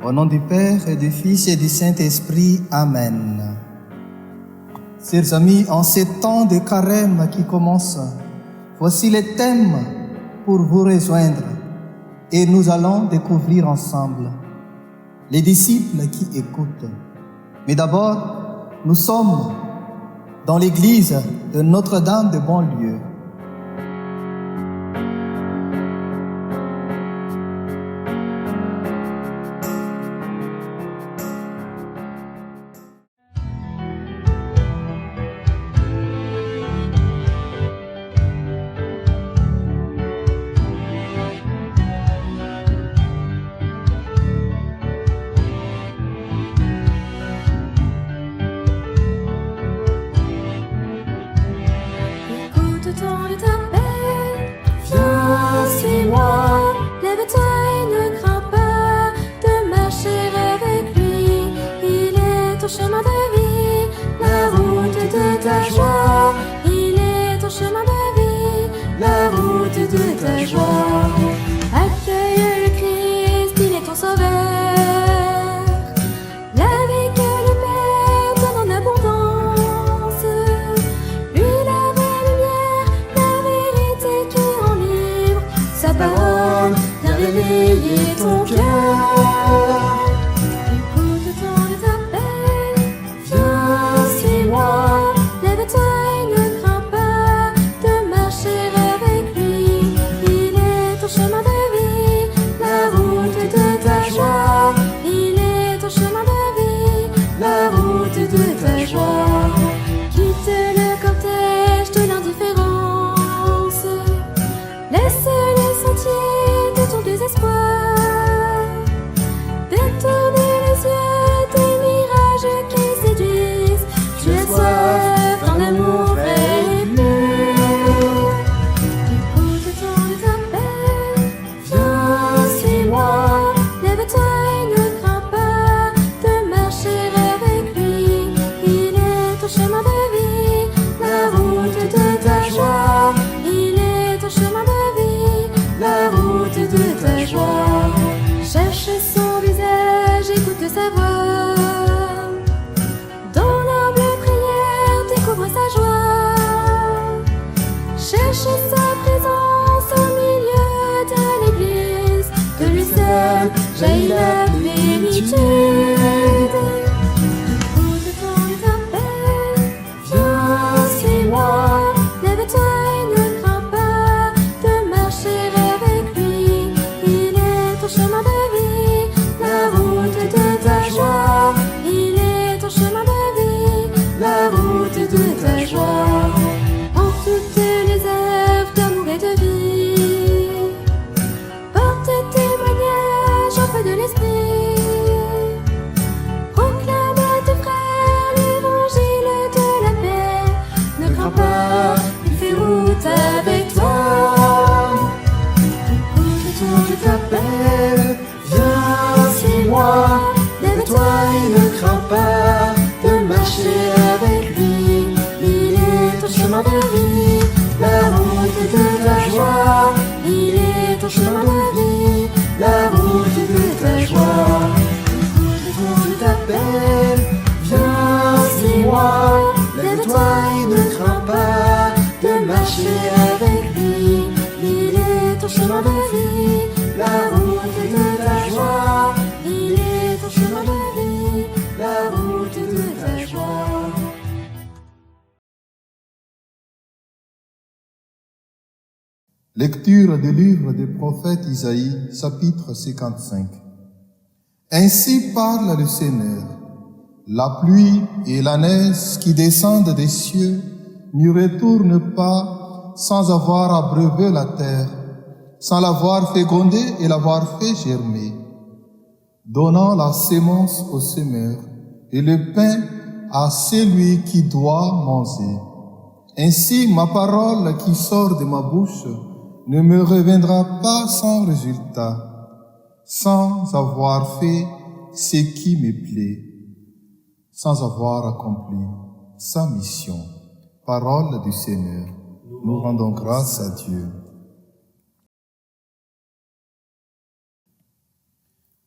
Au nom du Père et du Fils et du Saint-Esprit. Amen. Chers amis, en ces temps de carême qui commencent, voici les thèmes pour vous rejoindre et nous allons découvrir ensemble les disciples qui écoutent. Mais d'abord, nous sommes dans l'église de Notre-Dame de Bonlieu. Lecture du livre du prophète Isaïe, chapitre 55. Ainsi parle le Seigneur. La pluie et la neige qui descendent des cieux n'y retournent pas sans avoir abreuvé la terre, sans l'avoir fécondée et l'avoir fait germer, donnant la sémence au semeur et le pain à celui qui doit manger. Ainsi ma parole qui sort de ma bouche ne me reviendra pas sans résultat, sans avoir fait ce qui me plaît, sans avoir accompli sa mission. Parole du Seigneur. Nous rendons grâce à Dieu.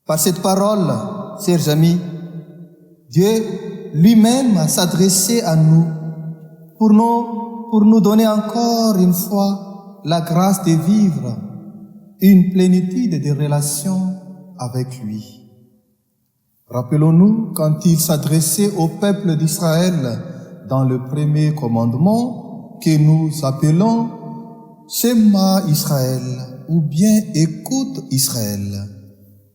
Par cette parole, chers amis, Dieu lui-même s'adressait à nous pour nous donner encore une fois la grâce de vivre une plénitude de relations avec lui. Rappelons-nous quand il s'adressait au peuple d'Israël dans le premier commandement que nous appelons Shema Israël ou bien écoute Israël.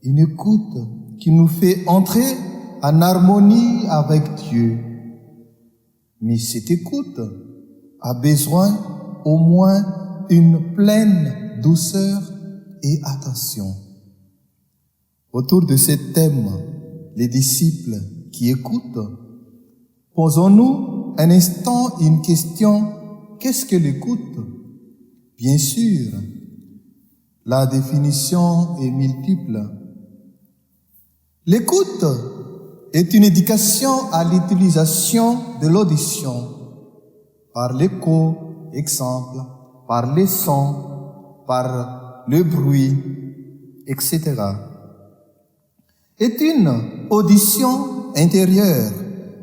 Une écoute qui nous fait entrer en harmonie avec Dieu. Mais cette écoute a besoin au moins une pleine douceur et attention. Autour de ce thème, les disciples qui écoutent, posons-nous un instant une question. Qu'est-ce que l'écoute? Bien sûr, la définition est multiple. L'écoute est une éducation à l'utilisation de l'audition par l'écho, exemple, par les sons, par le bruit, etc. Est une audition intérieure,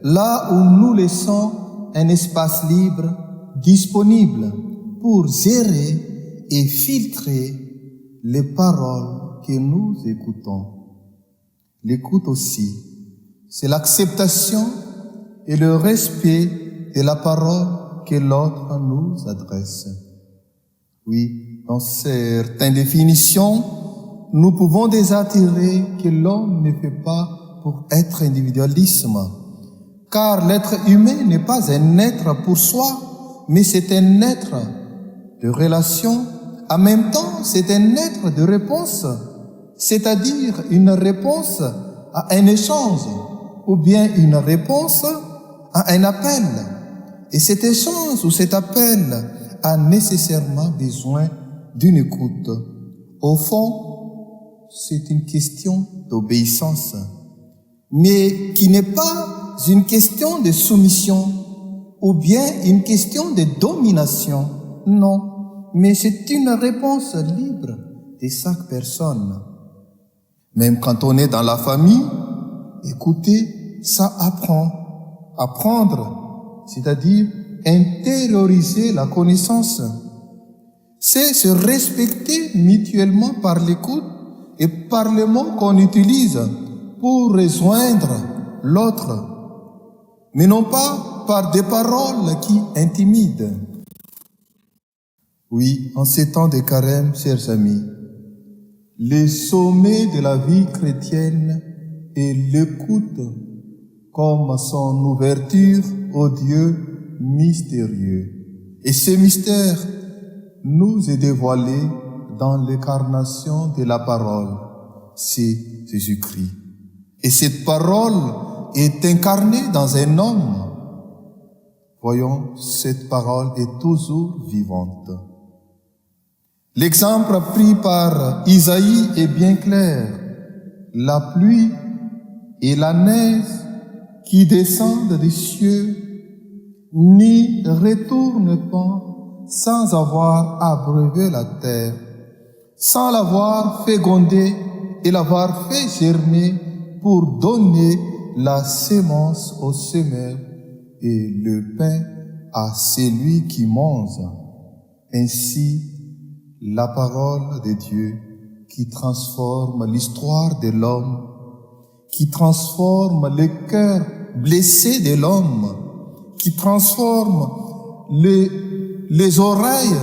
là où nous laissons un espace libre disponible pour gérer et filtrer les paroles que nous écoutons. L'écoute aussi, c'est l'acceptation et le respect de la parole que l'autre nous adresse. Oui, dans certaines définitions, nous pouvons déjà tirer que l'homme ne fait pas pour être individualisme, car l'être humain n'est pas un être pour soi, mais c'est un être de relation. En même temps, c'est un être de réponse, c'est-à-dire une réponse à un échange ou bien une réponse à un appel. Et cet échange ou cet appel a nécessairement besoin d'une écoute. Au fond, c'est une question d'obéissance, mais qui n'est pas une question de soumission ou bien une question de domination. Non, mais c'est une réponse libre de chaque personne. Même quand on est dans la famille, écouter, ça apprend. Apprendre, c'est-à-dire intérioriser la connaissance. C'est se respecter mutuellement par l'écoute et par les mots qu'on utilise pour rejoindre l'autre, mais non pas par des paroles qui intimident. Oui, en ces temps de carême, chers amis, le sommet de la vie chrétienne est l'écoute comme son ouverture au Dieu mystérieux. Et ce mystère nous est dévoilé dans l'incarnation de la parole, c'est Jésus-Christ. Et cette parole est incarnée dans un homme. Voyons, cette parole est toujours vivante. L'exemple pris par Isaïe est bien clair. La pluie et la neige qui descendent des cieux n'y retournent pas sans avoir abreuvé la terre, sans l'avoir fécondée et l'avoir fait germer pour donner la sémence au semeur et le pain à celui qui mange. Ainsi, la parole de Dieu qui transforme l'histoire de l'homme, qui transforme le cœur blessé de l'homme, qui transforme les oreilles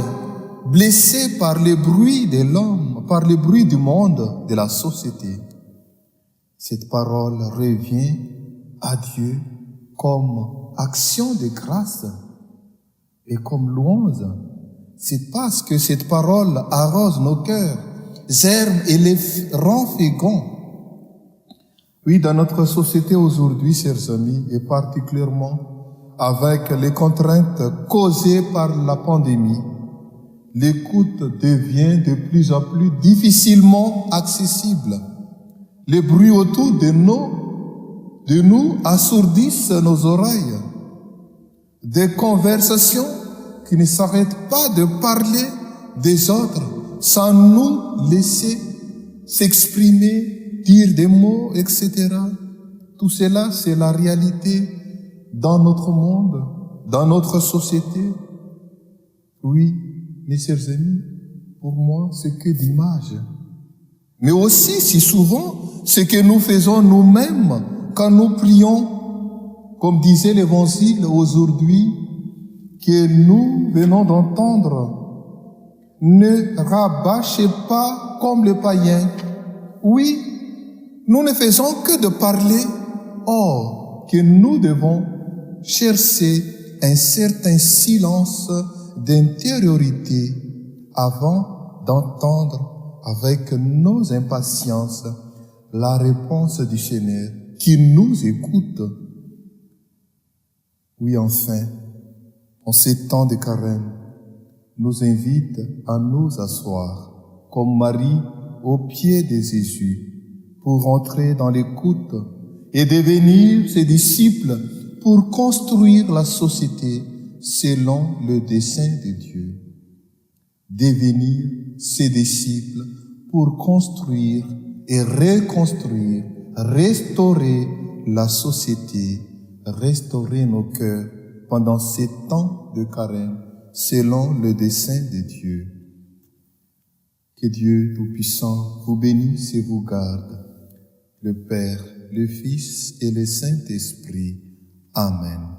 blessées par le bruit de l'homme, par le bruit du monde, de la société. Cette parole revient à Dieu comme action de grâce et comme louange. C'est parce que cette parole arrose nos cœurs, germe et les rend féconds. Oui, dans notre société aujourd'hui, chers amis, et particulièrement avec les contraintes causées par la pandémie, l'écoute devient de plus en plus difficilement accessible. Les bruits autour de nous assourdissent nos oreilles. Des conversations qui ne s'arrêtent pas de parler des autres sans nous laisser s'exprimer dire des mots, etc. Tout cela, c'est la réalité dans notre monde, dans notre société. Oui, mes chers amis, pour moi, c'est que d'images. Mais aussi, si souvent, ce que nous faisons nous-mêmes quand nous prions, comme disait l'Évangile aujourd'hui, que nous venons d'entendre. Ne rabâchez pas comme les païens. Oui, nous ne faisons que de parler, or que nous devons chercher un certain silence d'intériorité avant d'entendre avec nos impatiences la réponse du Seigneur qui nous écoute. Oui, enfin, en ces temps de carême, nous invite à nous asseoir comme Marie au pied de Jésus pour entrer dans l'écoute et devenir ses disciples pour construire la société selon le dessein de Dieu. Devenir ses disciples pour construire et reconstruire, restaurer la société, restaurer nos cœurs pendant ces temps de carême selon le dessein de Dieu. Que Dieu Tout-Puissant vous bénisse et vous garde, le Père, le Fils et le Saint-Esprit. Amen.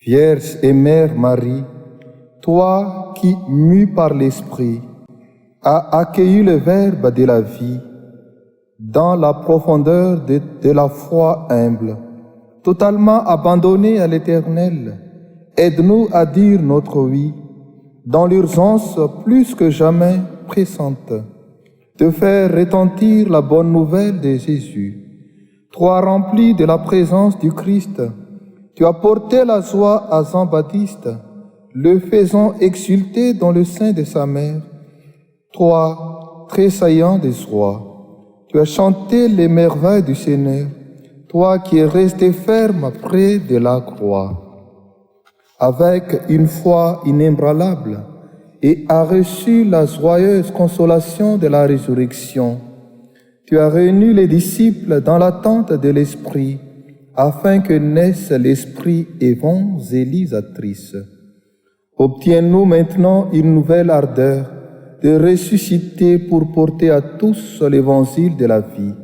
Vierge et Mère Marie, toi qui, mue par l'Esprit, as accueilli le Verbe de la vie, dans la profondeur de la foi humble, totalement abandonnée à l'Éternel, aide-nous à dire notre oui dans l'urgence plus que jamais pressante, de faire retentir la bonne nouvelle de Jésus. Toi, rempli de la présence du Christ, tu as porté la joie à Jean-Baptiste, le faisant exulter dans le sein de sa mère. Toi, tressaillant de joie, tu as chanté les merveilles du Seigneur, toi qui es resté ferme près de la croix. Avec une foi inébranlable, et as reçu la joyeuse consolation de la résurrection. Tu as réuni les disciples dans l'attente de l'Esprit, afin que naisse l'Esprit évangélisatrice. Obtiens-nous maintenant une nouvelle ardeur de ressusciter pour porter à tous l'évangile de la vie,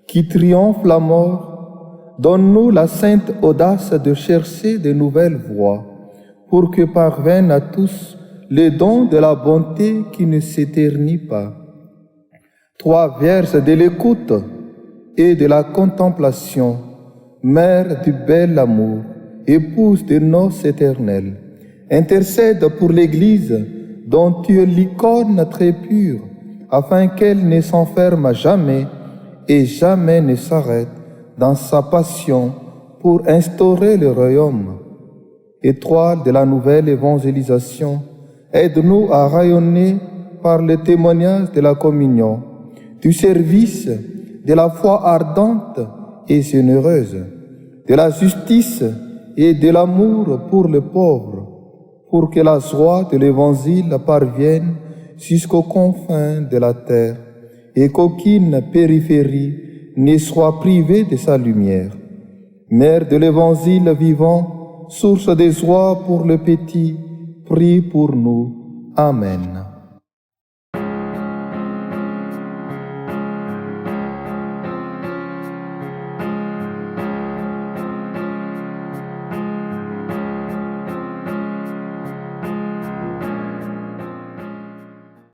qui triomphe la mort. Donne-nous la sainte audace de chercher de nouvelles voies, pour que parviennent à tous les dons de la bonté qui ne s'éternit pas. Toi, Vierge de l'écoute et de la contemplation, Mère du bel amour, épouse des noces éternelles, intercède pour l'Église dont tu es l'icône très pure, afin qu'elle ne s'enferme jamais et jamais ne s'arrête dans sa passion pour instaurer le royaume. Étoile de la nouvelle évangélisation, aide-nous à rayonner par le témoignage de la communion, du service, de la foi ardente et généreuse, de la justice et de l'amour pour le pauvre, pour que la joie de l'Évangile parvienne jusqu'aux confins de la terre et qu'aucune périphérie ne soit privée de sa lumière. Mère de l'Évangile vivant, source de joie pour le petit, prie pour nous. Amen.